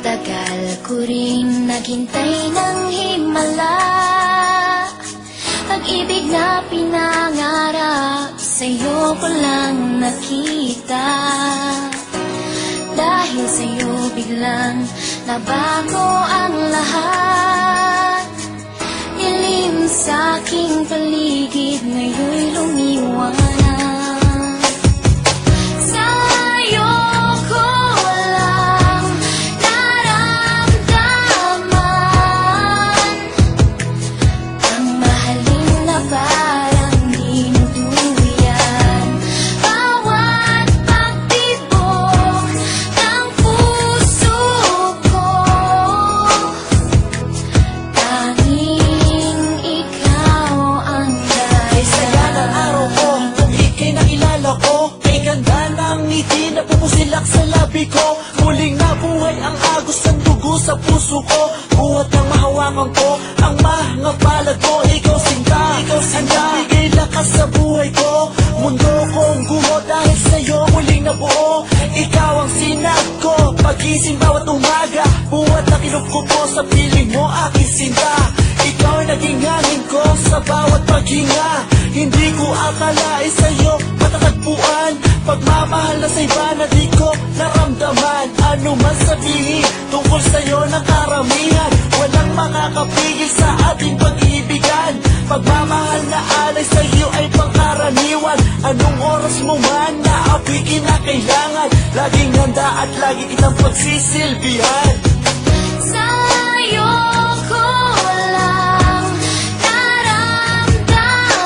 tagal ko ring naghintay ng himala. Pag-ibig na pinangarap, sa'yo ko lang nakita. Dahil sa'yo biglang nabago ang lahat. Dilim sa aking paligid, ngayon'y lumiwanag. Napupusilak sa labi ko, muling nabuhay ang agos ng dugo sa puso ko. Buhat ng mahawakan ko, ang mga palad ko. Ikaw sinta, ikaw sinta, bigay lakas sa buhay ko. Mundo kong guho dahil sa'yo muling nabuo. Ikaw ang sinag ko, pagising bawat umaga. Buhat na kinuko ko sa piling mo, aking sinta. Ikaw ang naging hangin ko sa bawat paghinga. Hindi ko akalain sa'yo matatagpuan. Pagmamahal na sa iba na di ko naramdaman. Ano man sabihin tungkol sa'yo ng karamihan, walang makakapigil sa ating pag-iibigan. Pagmamahal na alay sa'yo ay pangkaraniwan. Anong oras mo man naapikin na kailangan, laging handa at lagi kitang pagsisilbihan. Sa'yo ko lang naramdaman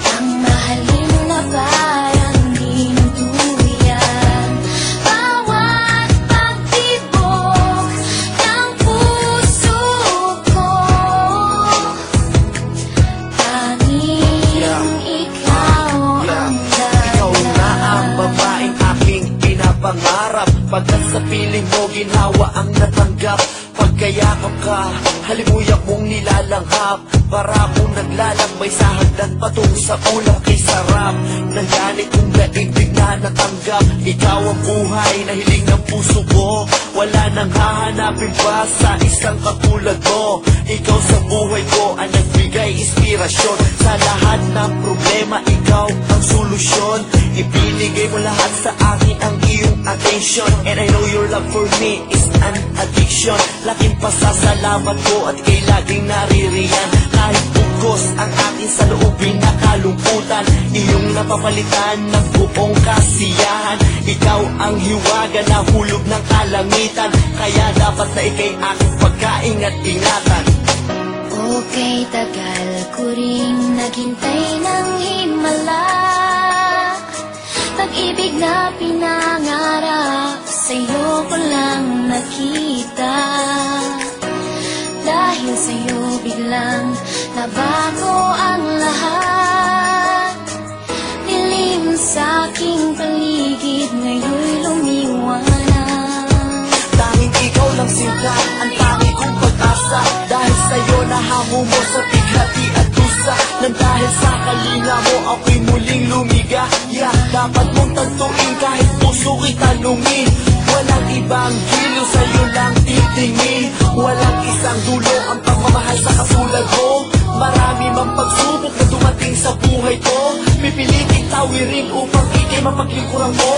ang mahalin na parang dinuduyan. Bawat pagtibok ng puso ko, tanging ikaw ang Ikaw na ang babaeng aking pinapangarap. Pagkat sa piling mo ginawa ang natanggap. Pagkayakap ka, halimuyak mong nilalanghap. Para akong naglalakbay sa hagdan patung sa ulang kay sarap. Nangganit kong daigdig na natanggap. Ikaw ang buhay na hiling ng puso ko. Wala nang hahanapin pa sa isang katulad mo. Ikaw sa buhay ko ang nagbigay inspirasyon. Sa lahat ng problema, ikaw ang solusyon. Ibinigay mo lahat sa akin ang iyong attention. And I know your love for me is an addiction. Laking pasasalamat ko at ika'y laging naririyan. Kahit bugos ang akin sa loobin na kalungkutan, iyong napapalitan ng buong kasiyahan. Ikaw ang hiwaga na hulog ng kalangitan, kaya dapat na ika'y aking pagkain at ingatan. Okay, tagal ko ring naghintay ng himala. Pag-ibig na pinangarap, sa'yo ko lang nakita. Dahil sa'yo biglang nabago ang lahat. Dilim sa aking paligid, ngayon'y lumiwanag. Tanging ikaw lang sinta, ang tangi kong pag-asa. Dahil sa'yo nahango mo sa bighati at dusa. Nang dahil sa kalinga mo ako'y muling lumigaya. Dapat mong tantuin kahit puso ko'y tanungin. Walang ibang giliw, sa'yo lang titingin. Walang isang dulo ang pagmamahal sa katulad mo. Marami mang pagsubok na dumating sa buhay ko. Pipiliting tawirin upang ika'y mapaglingkuran mo.